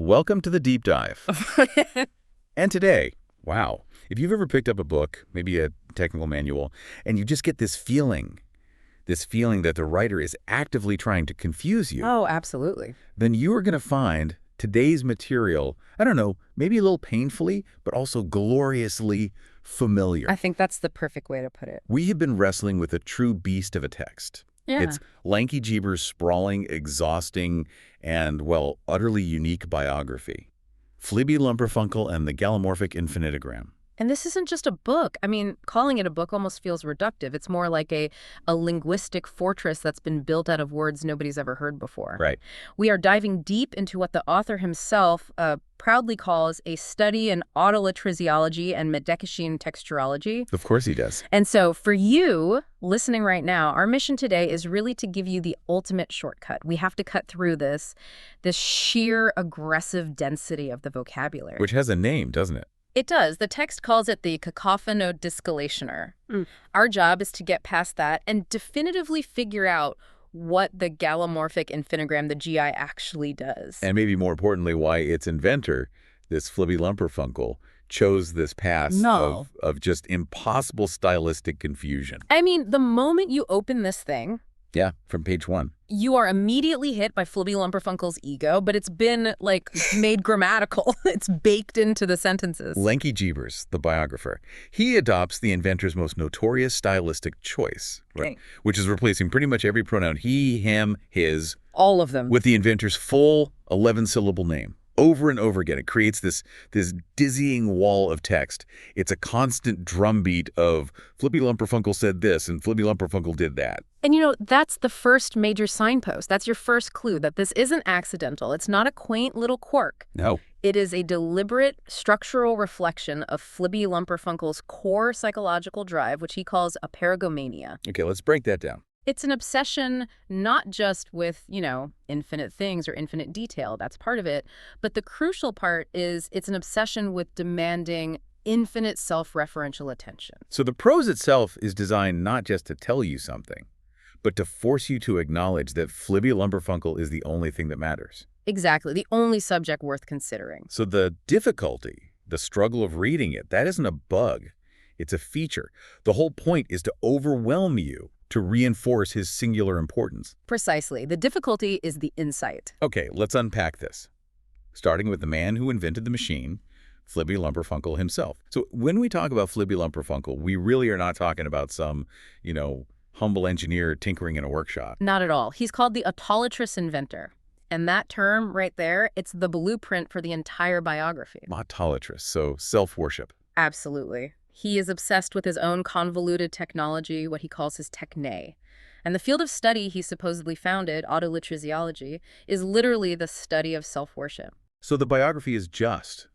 Welcome to the deep dive. And today, wow, if you've ever picked up a book, maybe a technical manual, and you just get this feeling that the writer is actively trying to confuse you. Oh, absolutely. Then you are going to find today's material, I don't know, maybe a little painfully, but also gloriously familiar. I think that's the perfect way to put it. We have been wrestling with a true beast of a text. Yeah. It's Lanky Jeeber's sprawling, exhausting, and, well, utterly unique biography. Flibby, Lumperfunckle, and the Galamorphic Infinitigram. And this isn't just a book. I mean, calling it a book almost feels reductive. It's more like a linguistic fortress that's been built out of words nobody's ever heard before. Right. We are diving deep into what the author himself proudly calls a study in autolatrisiology and Medekishian texturology. Of course he does. And so for you listening right now, our mission today is really to give you the ultimate shortcut. We have to cut through this sheer aggressive density of the vocabulary. Which has a name, doesn't it? It does. The text calls it the cacophonodiscalationer. Our job is to get past that and definitively figure out what the Galamorphic Infinigram, the GI, actually does. And maybe more importantly, why its inventor, this Flibby Lumperfunckle, chose this path of just impossible stylistic confusion. I mean, the moment you open this thing... Yeah, from page 1. You are immediately hit by Flibby Lumperfunkle's ego, but it's been, like, made grammatical. It's baked into the sentences. Lanky Jeebers, the biographer, he adopts the inventor's most notorious stylistic choice, right? Which is replacing pretty much every pronoun, he, him, his. All of them. With the inventor's full 11-syllable name. Over and over again, it creates this dizzying wall of text. It's a constant drumbeat of Flibby Lumperfunckle said this and Flibby Lumperfunckle did that. And, you know, that's the first major signpost. That's your first clue that this isn't accidental. It's not a quaint little quirk. No. It is a deliberate structural reflection of Flibby Lumperfunkle's core psychological drive, which he calls a paragomania. Okay, let's break that down. It's an obsession not just with, you know, infinite things or infinite detail. That's part of it. But the crucial part is it's an obsession with demanding infinite self-referential attention. So the prose itself is designed not just to tell you something, but to force you to acknowledge that Flibby Lumperfunckle is the only thing that matters. Exactly. The only subject worth considering. So the difficulty, the struggle of reading it, that isn't a bug. It's a feature. The whole point is to overwhelm you, to reinforce his singular importance. Precisely. The difficulty is the insight. Okay, let's unpack this. Starting with the man who invented the machine, Flibby Lumperfunckle himself. So when we talk about Flibby Lumperfunckle, we really are not talking about some, you know, humble engineer tinkering in a workshop. Not at all. He's called the autolatrous inventor. And that term right there, it's the blueprint for the entire biography. Autolatrous, so self-worship. Absolutely. He is obsessed with his own convoluted technology, what he calls his techne. And the field of study he supposedly founded, autolatrisiology, is literally the study of self-worship. So the biography is just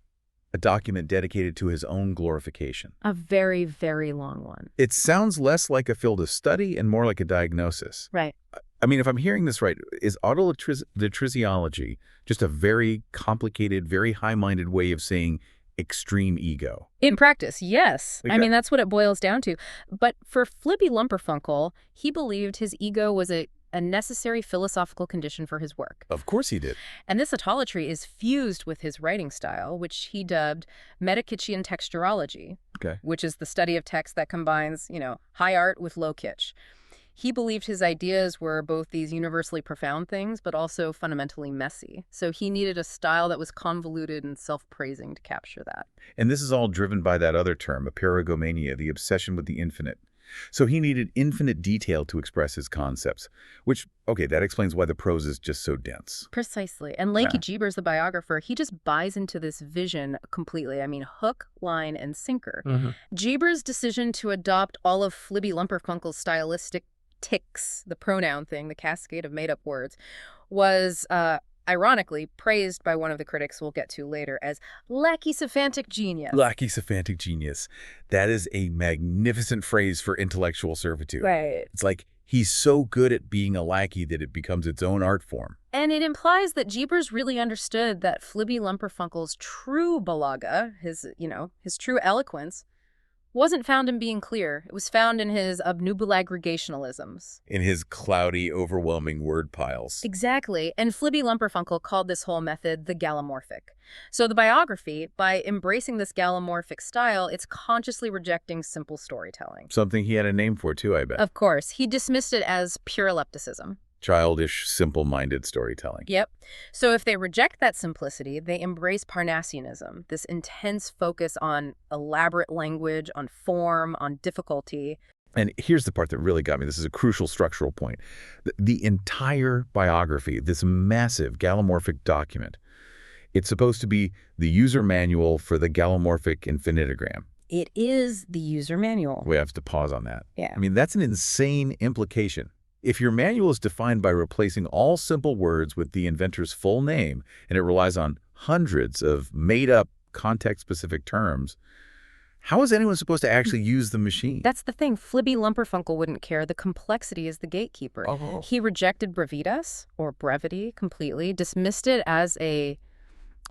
a document dedicated to his own glorification. A very, very long one. It sounds less like a field of study and more like a diagnosis. Right. I mean, if I'm hearing this right, is autolatrisiology just a very complicated, very high-minded way of saying extreme ego? In practice, yes. Okay. I mean, that's what it boils down to. But for Flibby Lumperfunckle, he believed his ego was a necessary philosophical condition for his work. Of course he did. And this autolatry is fused with his writing style, which he dubbed Medekishian texturology, which is the study of text that combines, you know, high art with low kitsch. He believed his ideas were both these universally profound things, but also fundamentally messy. So he needed a style that was convoluted and self-praising to capture that. And this is all driven by that other term, a paragomania, the obsession with the infinite. So he needed infinite detail to express his concepts, which, okay, that explains why the prose is just so dense. Precisely. And Lanky Jeebers, the biographer, he just buys into this vision completely. I mean, hook, line, and sinker. Jeebers' decision to adopt all of Flibby Lumperfunkle's stylistic tics, the pronoun thing, the cascade of made-up words, was ironically praised by one of the critics we'll get to later as lackey-syphantic genius. Lackey-syphantic genius. That is a magnificent phrase for intellectual servitude. Right. It's like he's so good at being a lackey that it becomes its own art form. And it implies that Jeebers really understood that Flibby Lumperfunkle's true balaga, his true eloquence, wasn't found in being clear. It was found in his obnubile aggregationalisms. In his cloudy, overwhelming word piles. Exactly. And Flibby Lumperfunckle called this whole method the Galamorphic. So the biography, by embracing this Galamorphic style, it's consciously rejecting simple storytelling. Something he had a name for, too, I bet. Of course. He dismissed it as pure ellipticism. Childish, simple-minded storytelling. Yep. So if they reject that simplicity, they embrace Parnassianism, this intense focus on elaborate language, on form, on difficulty. And here's the part that really got me. This is a crucial structural point. The entire biography, this massive Galamorphic document, it's supposed to be the user manual for the Galamorphic Infinitigram. It is the user manual. We have to pause on that. Yeah. I mean, that's an insane implication. If your manual is defined by replacing all simple words with the inventor's full name, and it relies on hundreds of made-up, context-specific terms, how is anyone supposed to actually use the machine? That's the thing. Flibby Lumperfunckle wouldn't care. The complexity is the gatekeeper. Oh. He rejected brevitas, or brevity, completely, dismissed it as a,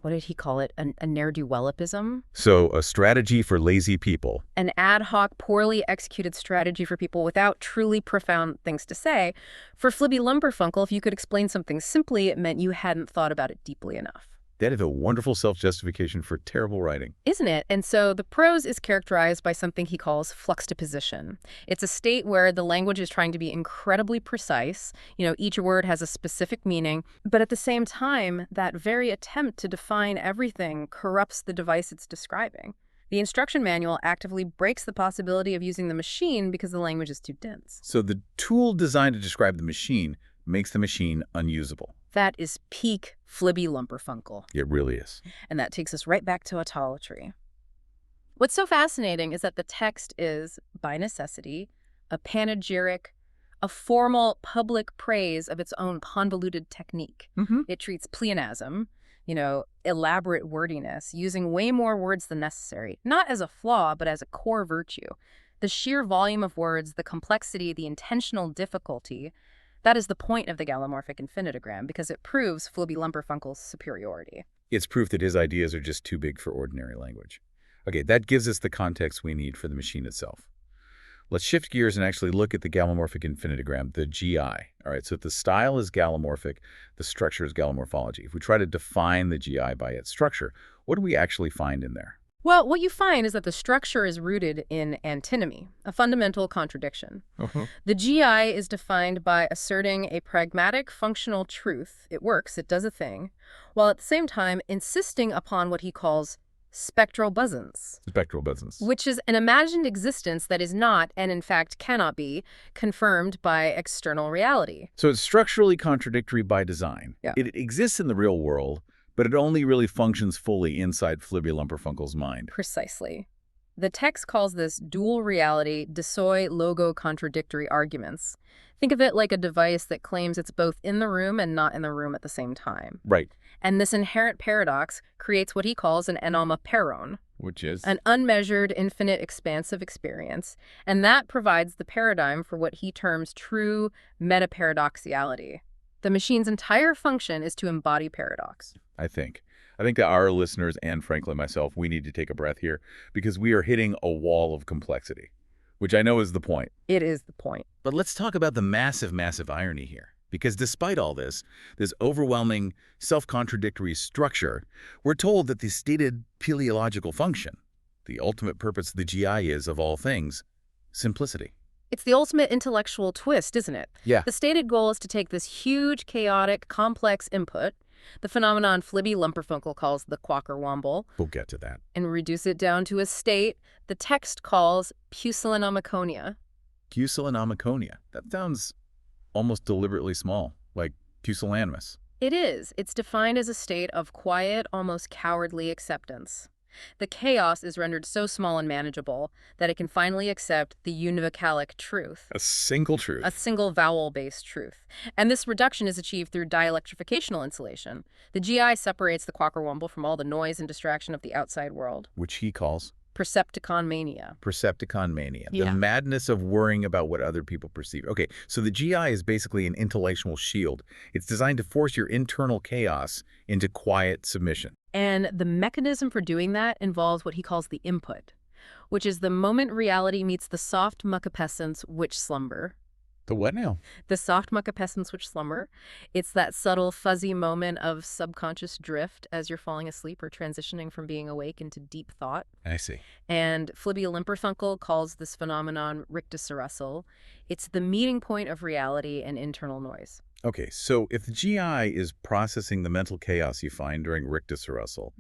what did he call it, a ne'er-do-wellism? So a strategy for lazy people. An ad hoc, poorly executed strategy for people without truly profound things to say. For Flibby Lumperfunckle, if you could explain something simply, it meant you hadn't thought about it deeply enough. That is a wonderful self-justification for terrible writing. Isn't it? And so the prose is characterized by something he calls fluxtaposition. It's a state where the language is trying to be incredibly precise. You know, each word has a specific meaning, but at the same time, that very attempt to define everything corrupts the device it's describing. The instruction manual actively breaks the possibility of using the machine because the language is too dense. So the tool designed to describe the machine makes the machine unusable. That is peak Flibby Lumperfunckle. It really is. And that takes us right back to autolatry. What's so fascinating is that the text is, by necessity, a panegyric, a formal public praise of its own convoluted technique. It treats pleonasm, elaborate wordiness, using way more words than necessary, not as a flaw, but as a core virtue. The sheer volume of words, the complexity, the intentional difficulty, that is the point of the Galamorphic Infinitigram, because it proves Flibby Lumperfunkle's superiority. It's proof that his ideas are just too big for ordinary language. Okay, that gives us the context we need for the machine itself. Let's shift gears and actually look at the Galamorphic Infinitigram, the GI. All right, so if the style is Galamorphic, the structure is Galamorphology. If we try to define the GI by its structure, what do we actually find in there? Well, what you find is that the structure is rooted in antinomy, a fundamental contradiction. The GI is defined by asserting a pragmatic functional truth, it works, it does a thing, while at the same time insisting upon what he calls spectral bousons. Spectral bousons. Which is an imagined existence that is not, and in fact cannot be, confirmed by external reality. So it's structurally contradictory by design. Yeah. It exists in the real world, but it only really functions fully inside Flibby Lumperfunkle's mind. Precisely. The text calls this dual reality dissoi logo contradictory arguments. Think of it like a device that claims it's both in the room and not in the room at the same time. Right. And this inherent paradox creates what he calls an enomoperon, Which is? an unmeasured, infinite, expansive experience. And that provides the paradigm for what he terms true metaparadoxiality. The machine's entire function is to embody paradox. I think that our listeners and, frankly, myself, we need to take a breath here because we are hitting a wall of complexity, which I know is the point. It is the point. But let's talk about the massive, massive irony here. Because despite all this overwhelming, self-contradictory structure, we're told that the stated teleological function, the ultimate purpose of the GI is, of all things, simplicity. It's the ultimate intellectual twist, isn't it? Yeah. The stated goal is to take this huge, chaotic, complex input, the phenomenon Flibby Lumperfunckle calls the quacker-womble, We'll get to that. and reduce it down to a state the text calls pusillanimiconium. Pusillanimiconium. That sounds almost deliberately small, like pusillanimous. It is. It's defined as a state of quiet, almost cowardly acceptance. The chaos is rendered so small and manageable that it can finally accept the univocalic truth. A single truth. A single vowel-based truth. And this reduction is achieved through dialectrificational insulation. The GI separates the quacker-womble from all the noise and distraction of the outside world. Which he calls Percepticon mania. Percepticon mania. Yeah. The madness of worrying about what other people perceive. Okay, so the GI is basically an intellectual shield. It's designed to force your internal chaos into quiet submission. And the mechanism for doing that involves what he calls the input. which is the moment reality meets the soft muckapescence which slumber. The what now? The soft muckapescence which slumber. It's that subtle, fuzzy moment of subconscious drift as you're falling asleep or transitioning from being awake into deep thought. I see. And Flibby Lumperfunckle calls this phenomenon rictusressel. It's the meeting point of reality and internal noise. Okay, so if the GI is processing the mental chaos you find during rictusressel,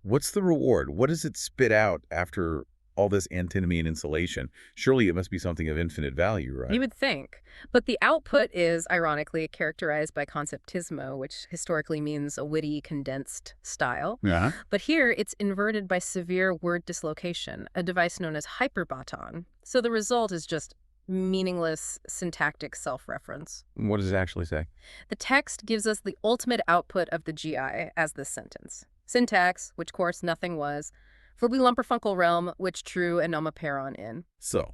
what's the reward? What does it spit out after all this antinomy and insulation? Surely it must be something of infinite value, right? You would think. But the output is, ironically, characterized by conceptismo, which historically means a witty, condensed style. Yeah. But here, it's inverted by severe word dislocation, a device known as hyperbaton. So the result is just meaningless syntactic self-reference. What does it actually say? The text gives us the ultimate output of the GI as this sentence. Syntax, which course nothing was. Flibby Lumperfunckle realm, which true and peron in. So,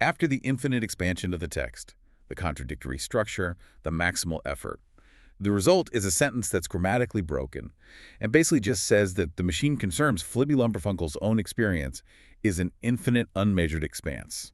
after the infinite expansion of the text, the contradictory structure, the maximal effort, the result is a sentence that's grammatically broken and basically just says that the machine confirms Flibby Lumperfunkle's own experience is an infinite unmeasured expanse.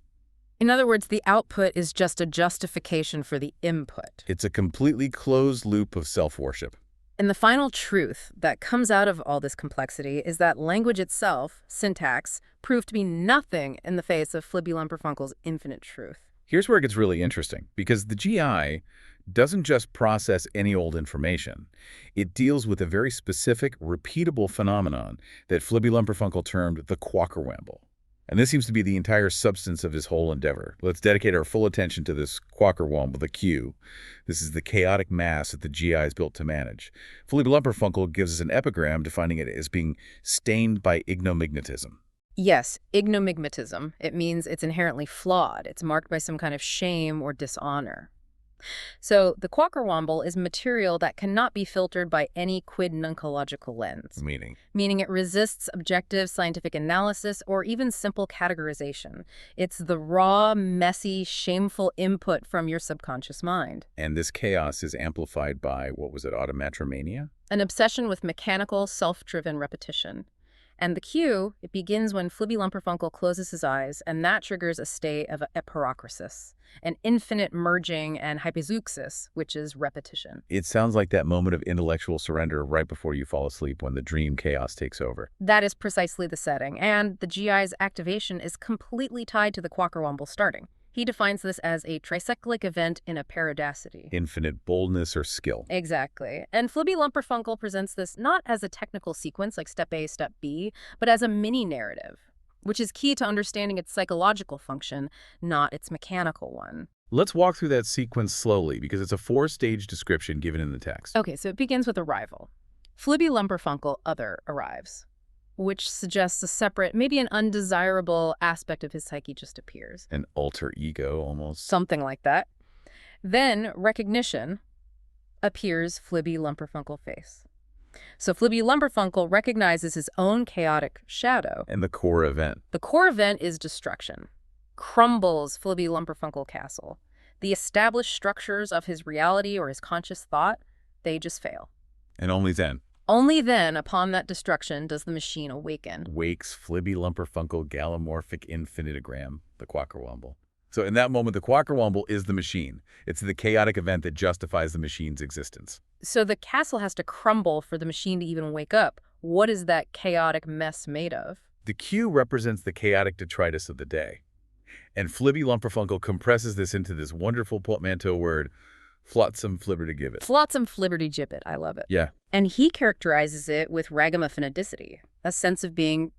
In other words, the output is just a justification for the input. It's a completely closed loop of self-worship. And the final truth that comes out of all this complexity is that language itself, syntax, proved to be nothing in the face of Flibby Lumperfunkle's infinite truth. Here's where it gets really interesting, because the GI doesn't just process any old information. It deals with a very specific, repeatable phenomenon that Flibby Lumperfunckle termed the quackerwamble. And this seems to be the entire substance of his whole endeavor. Let's dedicate our full attention to this quackerwamble, the Q. This is the chaotic mass that the GI is built to manage. Flibby Lumperfunckle gives us an epigram defining it as being stained by ignomignetism. Yes, ignomignetism. It means it's inherently flawed. It's marked by some kind of shame or dishonor. So the quackerwamble is material that cannot be filtered by any quid-nuncological lens. Meaning it resists objective scientific analysis or even simple categorization. It's the raw, messy, shameful input from your subconscious mind. And this chaos is amplified by, what was it, automatromania? An obsession with mechanical, self-driven repetition. And the cue, it begins when Flibby Lumperfunckle closes his eyes, and that triggers a state of eperochrosis, an infinite merging and hypozeuxis, which is repetition. It sounds like that moment of intellectual surrender right before you fall asleep when the dream chaos takes over. That is precisely the setting, and the GI's activation is completely tied to the quackerwamble starting. He defines this as a tricyclic event in a paradacity. Infinite boldness or skill. Exactly. And Flibby Lumperfunckle presents this not as a technical sequence like step A, step B, but as a mini-narrative, which is key to understanding its psychological function, not its mechanical one. Let's walk through that sequence slowly because it's a 4-stage description given in the text. Okay, so it begins with arrival. Flibby Lumperfunckle, other, arrives, which suggests a separate, maybe an undesirable aspect of his psyche just appears. An alter ego, almost. Something like that. Then, recognition, appears Flibby Lumperfunckle face. So Flibby Lumperfunckle recognizes his own chaotic shadow. And the core event. The core event is destruction. Crumbles Flibby Lumperfunckle castle. The established structures of his reality or his conscious thought, they just fail. And only then. Only then, upon that destruction, does the machine awaken. Wakes Flibby Lumperfunckle Galamorphic Infinitigram, the quackerwamble. So in that moment, the quackerwamble is the machine. It's the chaotic event that justifies the machine's existence. So the castle has to crumble for the machine to even wake up. What is that chaotic mess made of? The Q represents the chaotic detritus of the day. And Flibby Lumperfunckle compresses this into this wonderful portmanteau word, flotsam flibbertigibbet. Flotsam flibbertigibbet. I love it. Yeah. And he characterizes it with ragamuffinidicity, a sense of being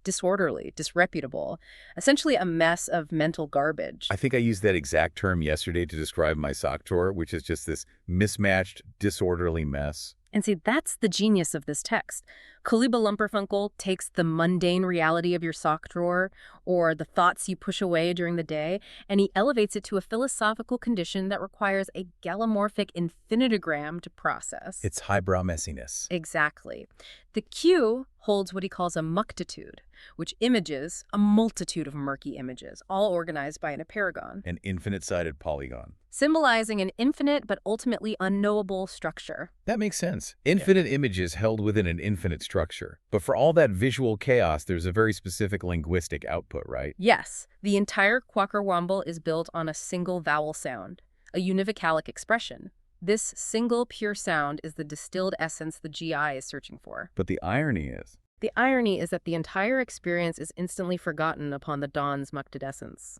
disorderly, disreputable, essentially a mess of mental garbage. I think I used that exact term yesterday to describe my sock drawer, which is just this mismatched, disorderly mess. And see, that's the genius of this text. Flibby Lumperfunckle takes the mundane reality of your sock drawer or the thoughts you push away during the day, and he elevates it to a philosophical condition that requires a Galamorphic Infinitigram to process. It's highbrow messiness. Exactly. The Q holds what he calls a muctitude, which images a multitude of murky images, all organized by an apeirogon. An infinite-sided polygon. Symbolizing an infinite but ultimately unknowable structure. That makes sense. Infinite images held within an infinite structure. But for all that visual chaos, there's a very specific linguistic output, right? Yes, the entire quacker-womble is built on a single vowel sound, a univocalic expression. This single pure sound is the distilled essence the GI is searching for. But the irony is... The irony is that the entire experience is instantly forgotten upon the dawn's muctidescence,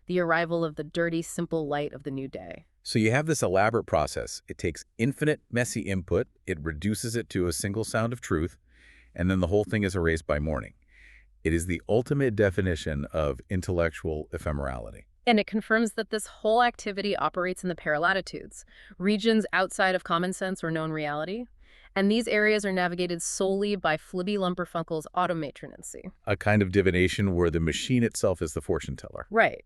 the arrival of the dirty, simple light of the new day. So you have this elaborate process. It takes infinite, messy input, it reduces it to a single sound of truth, and then the whole thing is erased by morning. It is the ultimate definition of intellectual ephemerality. And it confirms that this whole activity operates in the paralatitudes, regions outside of common sense or known reality. And these areas are navigated solely by Flibby Lumperfunkle's automatronancy. A kind of divination where the machine itself is the fortune teller. Right.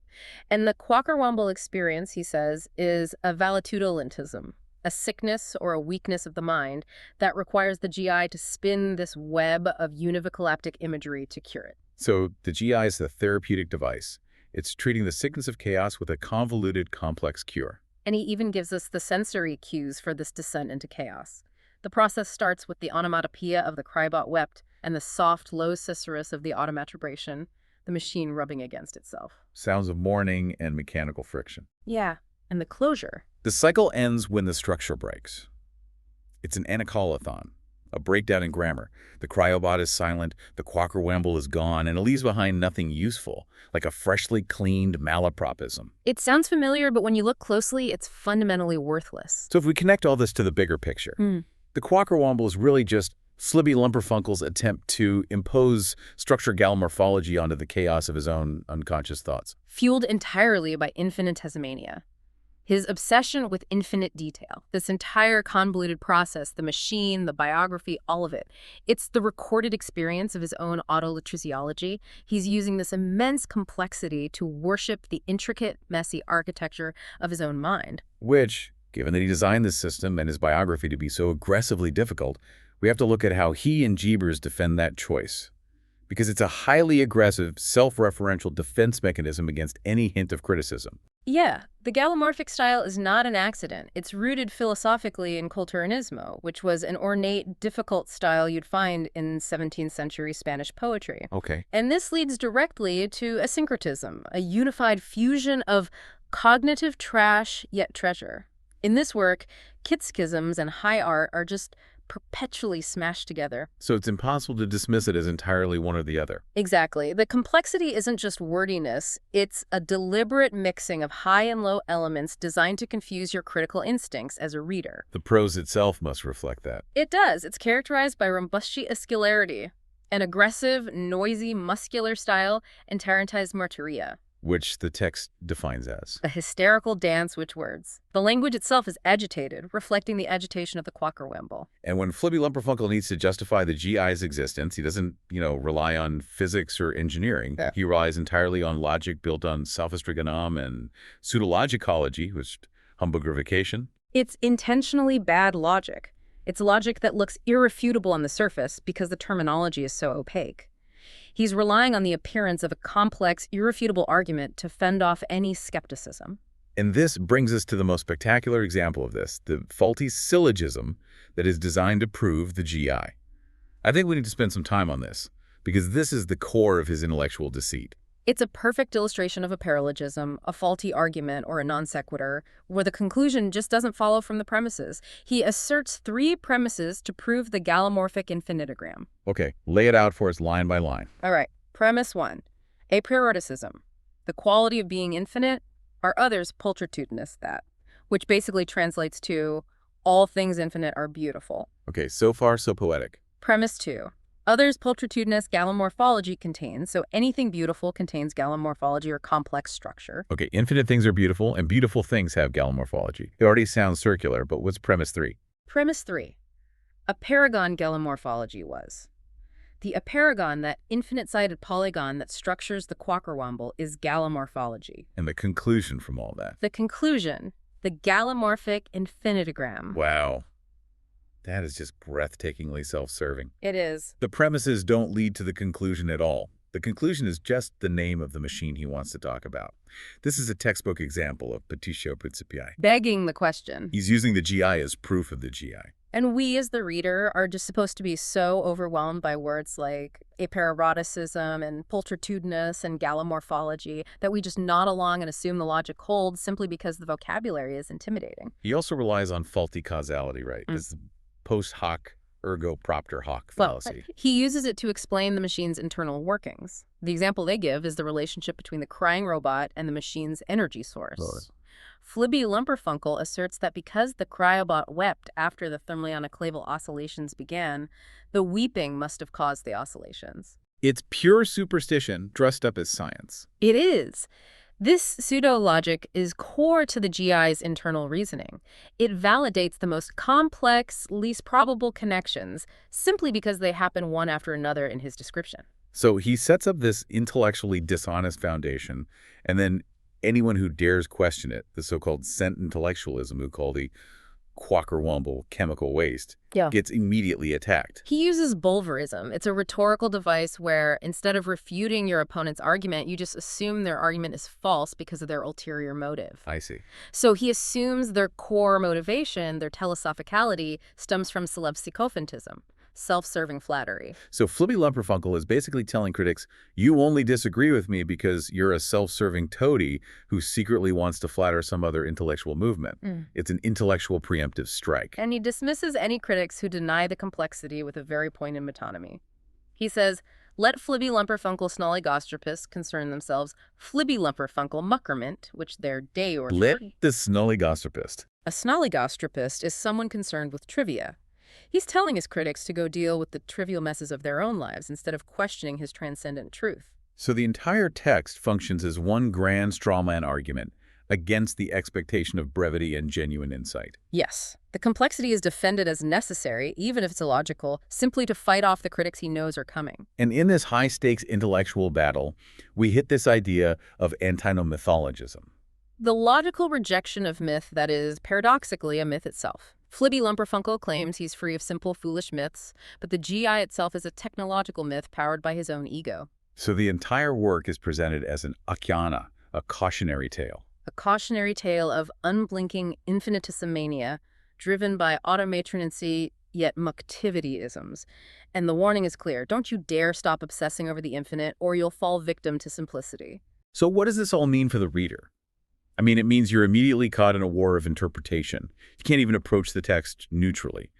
And the quacker-womble experience, he says, is a valitudolentism, a sickness or a weakness of the mind that requires the GI to spin this web of univocalaptic imagery to cure it. So the GI is the therapeutic device. It's treating the sickness of chaos with a convoluted, complex cure. And he even gives us the sensory cues for this descent into chaos. The process starts with the onomatopoeia of the crybot wept and the soft, low susurrus of the automatribration, the machine rubbing against itself. Sounds of mourning and mechanical friction. Yeah, and the closure. The cycle ends when the structure breaks. It's an anacolathon, a breakdown in grammar. The cryobot is silent, the quacker-womble is gone, and it leaves behind nothing useful, like a freshly cleaned malapropism. It sounds familiar, but when you look closely, it's fundamentally worthless. So if we connect all this to the bigger picture, the quacker-womble is really just Flibby Lumperfunkle's attempt to impose structure galomorphology onto the chaos of his own unconscious thoughts. Fueled entirely by infinitesimania. His obsession with infinite detail, this entire convoluted process, the machine, the biography, all of it. It's the recorded experience of his own autolatresiology. He's using this immense complexity to worship the intricate, messy architecture of his own mind. Which, given that he designed this system and his biography to be so aggressively difficult, we have to look at how he and Jeebers defend that choice. Because it's a highly aggressive, self-referential defense mechanism against any hint of criticism. Yeah, the Galamorphic style is not an accident. It's rooted philosophically in culturanismo, which was an ornate, difficult style you'd find in 17th century Spanish poetry. Okay. And this leads directly to a syncretism, a unified fusion of cognitive trash yet treasure. In this work, kitschisms and high art are just perpetually smashed together. So it's impossible to dismiss it as entirely one or the other. Exactly. The complexity isn't just wordiness, it's a deliberate mixing of high and low elements designed to confuse your critical instincts as a reader. The prose itself must reflect that. It does. It's characterized by robusty escularity, an aggressive, noisy, muscular style, and tarantized martyria. Which the text defines as a hysterical dance with words. The language itself is agitated, reflecting the agitation of the quacker-womble. And when Flibby Lumperfunckle needs to justify the GI's existence, he doesn't, rely on physics or engineering. Yeah. He relies entirely on logic built on sophistrygonom and pseudologicology, which humbugrification. It's intentionally bad logic. It's logic that looks irrefutable on the surface because the terminology is so opaque. He's relying on the appearance of a complex, irrefutable argument to fend off any skepticism. And this brings us to the most spectacular example of this, the faulty syllogism that is designed to prove the GI. I think we need to spend some time on this, because this is the core of his intellectual deceit. It's a perfect illustration of a paralogism, a faulty argument, or a non sequitur, where the conclusion just doesn't follow from the premises. He asserts 3 premises to prove the Galamorphic Infinitigram. Okay, lay it out for us line by line. All right. Premise 1. Apriorism. The quality of being infinite, are others pulchritudinous that, which basically translates to all things infinite are beautiful. Okay, so far so poetic. Premise 2. Others pulchritudinous galomorphology contains, so anything beautiful contains galomorphology or complex structure. Okay, infinite things are beautiful, and beautiful things have galomorphology. It already sounds circular, but what's premise 3? Premise 3. Apeirogon galomorphology was. The apeirogon, that infinite-sided polygon that structures the quacker-womble, is galomorphology. And the conclusion from all that? The conclusion, the Galamorphic Infinitigram. Wow. That is just breathtakingly self-serving. It is. The premises don't lead to the conclusion at all. The conclusion is just the name of the machine he wants to talk about. This is a textbook example of Petitio Principii. Begging the question. He's using the GI as proof of the GI. And we, as the reader, are just supposed to be so overwhelmed by words like apareroticism and pulchritudinous and galomorphology that we just nod along and assume the logic holds simply because the vocabulary is intimidating. He also relies on faulty causality, right? This post hoc ergo propter hoc fallacy. Well, he uses it to explain the machine's internal workings. The example they give is the relationship between the crying robot and the machine's energy source. Right. Flibby Lumperfunckle asserts that because the cryobot wept after the thermoionoclaval oscillations began, the weeping must have caused the oscillations. It's pure superstition dressed up as science. It is. This pseudo-logic is core to the GI's internal reasoning. It validates the most complex, least probable connections simply because they happen one after another in his description. So he sets up this intellectually dishonest foundation, and then anyone who dares question it, the so-called sent-intellectualism who call the quackerwumble chemical waste, gets immediately attacked. He uses bulverism. It's a rhetorical device where instead of refuting your opponent's argument, you just assume their argument is false because of their ulterior motive. I see. So he assumes their core motivation, their telesophicality, stems from celeb sycophantism, self-serving flattery. So Flibby Lumperfunckle is basically telling critics, you only disagree with me because you're a self-serving toady who secretly wants to flatter some other intellectual movement. It's an intellectual preemptive strike. And he dismisses any critics who deny the complexity with a very pointed metonymy. He says, let Flibby Lumperfunckle snollygostrapists concern themselves, Flibby Lumperfunckle muckerment, which they're day or Let the snollygostrapist. A snollygostrapist is someone concerned with trivia. He's telling his critics to go deal with the trivial messes of their own lives instead of questioning his transcendent truth. So the entire text functions as one grand strawman argument against the expectation of brevity and genuine insight. Yes. The complexity is defended as necessary, even if it's illogical, simply to fight off the critics he knows are coming. And in this high-stakes intellectual battle, we hit this idea of antinomythologism. The logical rejection of myth that is, paradoxically, a myth itself. Flibby Lumperfunckle claims he's free of simple, foolish myths, but the GI itself is a technological myth powered by his own ego. So the entire work is presented as an akyana, a cautionary tale. A cautionary tale of unblinking infinitesimania, driven by automatronancy yet muctivity-isms. And the warning is clear. Don't you dare stop obsessing over the infinite, or you'll fall victim to simplicity. So what does this all mean for the reader? I mean, it means you're immediately caught in a war of interpretation. You can't even approach the text neutrally.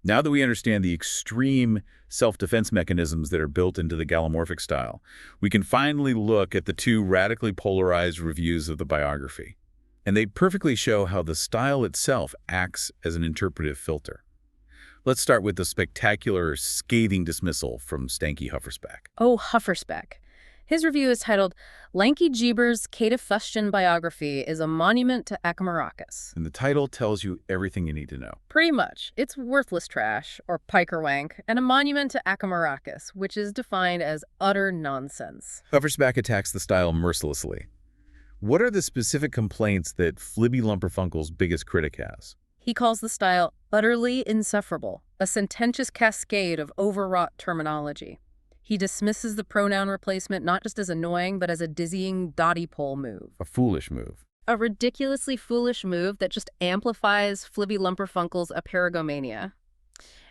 Now that we understand the extreme self-defense mechanisms that are built into the Galamorphic style, we can finally look at the two radically polarized reviews of the biography. And they perfectly show how the style itself acts as an interpretive filter. Let's start with the spectacular, scathing dismissal from Stanky Huffersback. Oh, Huffersback. His review is titled, Lanky Jeeber's Catafustian Biography is a Monument to Acamaracus. And the title tells you everything you need to know. Pretty much. It's worthless trash, or pikerwank, and a monument to Acamaracus, which is defined as utter nonsense. Huffersback attacks the style mercilessly. What are the specific complaints that Flibby Lumperfunkle's biggest critic has? He calls the style utterly insufferable, a sententious cascade of overwrought terminology. He dismisses the pronoun replacement not just as annoying, but as a dizzying dotty-pole move. A foolish move. A ridiculously foolish move that just amplifies Flibby Lumperfunkle's aperigomania.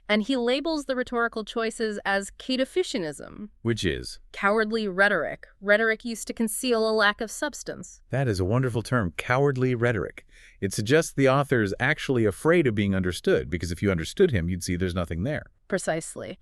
And he labels the rhetorical choices as catafusianism. Which is? Cowardly rhetoric. Rhetoric used to conceal a lack of substance. That is a wonderful term, cowardly rhetoric. It suggests the author is actually afraid of being understood, because if you understood him, you'd see there's nothing there. Precisely.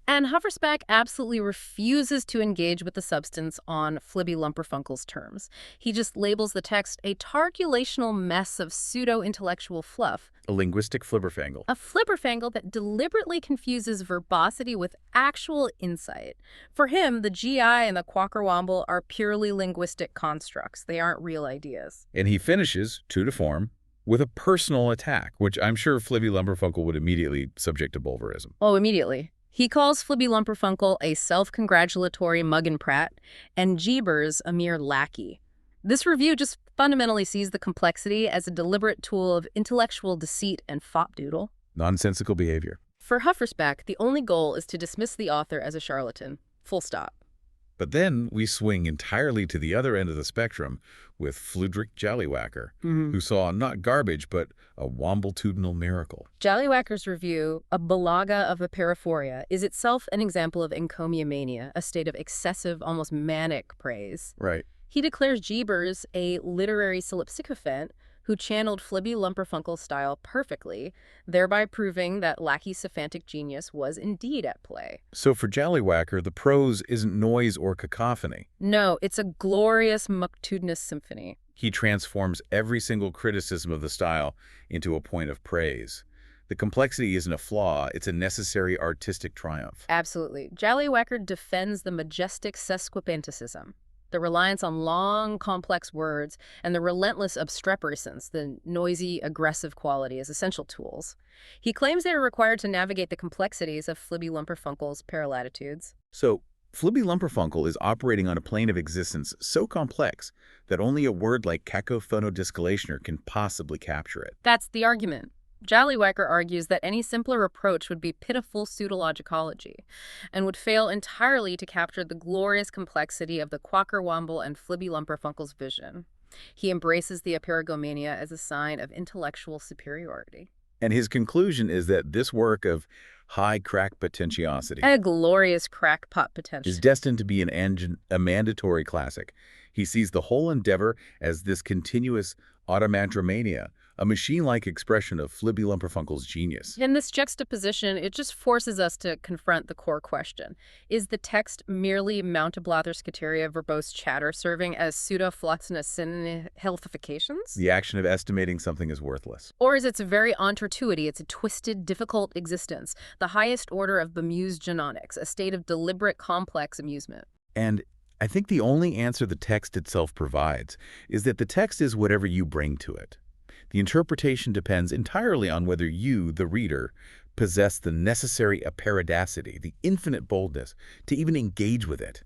And Huffersback absolutely refuses to engage with the substance on Flibby Lumperfunkle's terms. He just labels the text a targulational mess of pseudo-intellectual fluff. A linguistic flibberfangle. A flibberfangle that deliberately confuses verbosity with actual insight. For him, the GI and the quackerwomble are purely linguistic constructs. They aren't real ideas. And he finishes, true to form, with a personal attack, which I'm sure Flibby Lumperfunckle would immediately subject to bulverism. Oh, immediately. He calls Flibby Lumperfunckle a self-congratulatory mug and prat, and Jeebers a mere lackey. This review just fundamentally sees the complexity as a deliberate tool of intellectual deceit and fopdoodle. Nonsensical behavior. For Huffersback, the only goal is to dismiss the author as a charlatan. Full stop. But then we swing entirely to the other end of the spectrum with Fludrick Jallywhacker, who saw not garbage, but a wombletudinal miracle. Jallywhacker's review, A Balaga of Epeirophoria, is itself an example of encomiumania, a state of excessive, almost manic praise. Right. He declares Jeebers a literary sycophant who channeled Flibby Lumperfunckle style perfectly, thereby proving that Lackey's symphantic genius was indeed at play. So for Jallywhacker, the prose isn't noise or cacophony. No, it's a glorious multitudinous symphony. He transforms every single criticism of the style into a point of praise. The complexity isn't a flaw, it's a necessary artistic triumph. Absolutely. Jallywhacker defends the majestic sesquipentasism, the reliance on long, complex words, and the relentless obstreperisence, the noisy, aggressive quality, as essential tools. He claims they are required to navigate the complexities of Flibby Lumperfunkle's paralatitudes. So, Flibby Lumperfunckle is operating on a plane of existence so complex that only a word like cacophonodiscalationer can possibly capture it. That's the argument. Jallywhacker argues that any simpler approach would be pitiful pseudologicology and would fail entirely to capture the glorious complexity of the Quacker-Womble and Flibby Lumperfunkle's vision. He embraces the aperigomania as a sign of intellectual superiority. And his conclusion is that this work of high crack potentiosity, A glorious crackpot potential, is destined to be a mandatory classic. He sees the whole endeavor as this continuous automandromania, a machine-like expression of Flibby Lumperfunkle's genius. In this juxtaposition, it just forces us to confront the core question. Is the text merely Mountablatherskateria verbose chatter serving as pseudo-floxinous healthifications? The action of estimating something is worthless. Or is its very entertuity, it's a twisted, difficult existence, the highest order of bemused genonics, a state of deliberate, complex amusement? And I think the only answer the text itself provides is that the text is whatever you bring to it. The interpretation depends entirely on whether you, the reader, possess the necessary aperidacity, the infinite boldness, to even engage with it.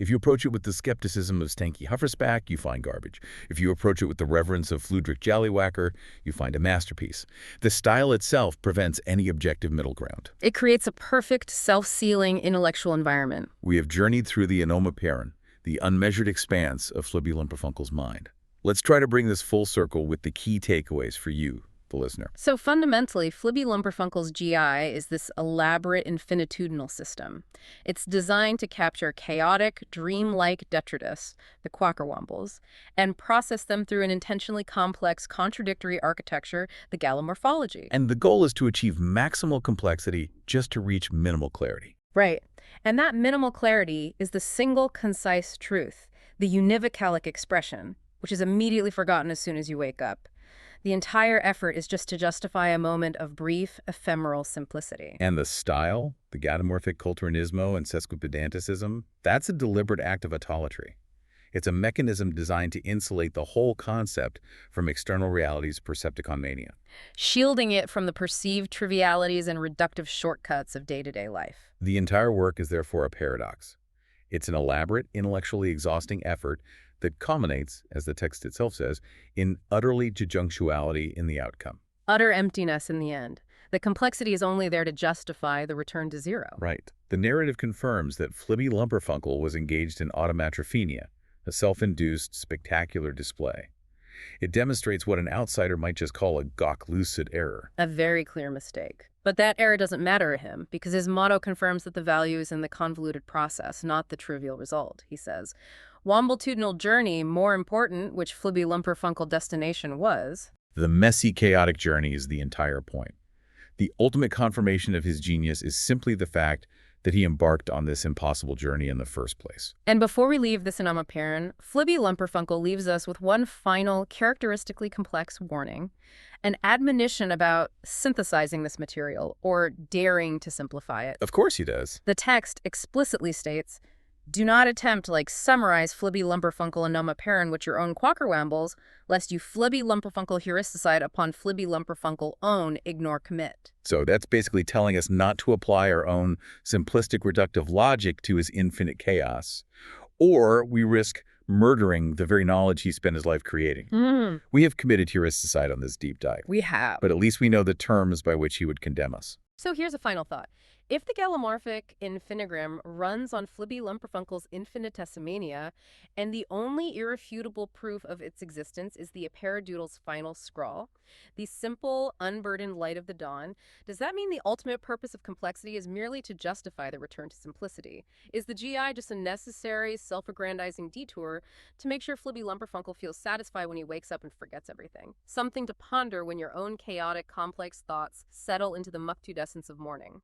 If you approach it with the skepticism of Stanky Huffersback, you find garbage. If you approach it with the reverence of Fludrick Jallywhacker, you find a masterpiece. The style itself prevents any objective middle ground. It creates a perfect, self-sealing intellectual environment. We have journeyed through the Anomaperon, the unmeasured expanse of Flibby Lumperfunkle's mind. Let's try to bring this full circle with the key takeaways for you, the listener. So fundamentally, Flibby Lumperfunkle's GI is this elaborate infinitudinal system. It's designed to capture chaotic, dreamlike detritus, the Quacker-Wombles, and process them through an intentionally complex, contradictory architecture, the Galamorphology. And the goal is to achieve maximal complexity just to reach minimal clarity. Right. And that minimal clarity is the single concise truth, the univocalic expression, which is immediately forgotten as soon as you wake up. The entire effort is just to justify a moment of brief, ephemeral simplicity. And the style, the Galamorphic culturanismo and sesquipedanticism, that's a deliberate act of autolatry. It's a mechanism designed to insulate the whole concept from external reality's Percepticon mania, shielding it from the perceived trivialities and reductive shortcuts of day-to-day life. The entire work is therefore a paradox. It's an elaborate, intellectually exhausting effort that culminates, as the text itself says, in utterly disjunctuality in the outcome. Utter emptiness in the end. The complexity is only there to justify the return to zero. Right. The narrative confirms that Flibby Lumperfunckle was engaged in automatrophenia, a self-induced, spectacular display. It demonstrates what an outsider might just call a gawk-lucid error. A very clear mistake. But that error doesn't matter to him, because his motto confirms that the value is in the convoluted process, not the trivial result, he says. Wombletudinal journey, more important, which Flibby Lumperfunkle destination was. The messy, chaotic journey is the entire point. The ultimate confirmation of his genius is simply the fact that he embarked on this impossible journey in the first place. And before we leave this Anomaperon, Flibby Lumperfunkle leaves us with one final, characteristically complex warning, an admonition about synthesizing this material, or daring to simplify it. Of course he does. The text explicitly states, do not attempt to, summarize Flibby Lumperfunkle and Anomaperon with your own Quacker-Wombles, lest you Flibby Lumperfunkle heuristicide upon Flibby Lumperfunkle own ignore commit. So that's basically telling us not to apply our own simplistic reductive logic to his infinite chaos, or we risk murdering the very knowledge he spent his life creating. We have committed heuristicide on this deep dive. We have. But at least we know the terms by which he would condemn us. So here's a final thought. If the Galamorphic Infinitigram runs on Flibby Lumperfunkle's infinitesimania, and the only irrefutable proof of its existence is the apparatdoodle's final scrawl, the simple, unburdened light of the dawn, does that mean the ultimate purpose of complexity is merely to justify the return to simplicity? Is the GI just a necessary, self-aggrandizing detour to make sure Flibby Lumperfunkle feels satisfied when he wakes up and forgets everything? Something to ponder when your own chaotic, complex thoughts settle into the muck-tudescence of morning.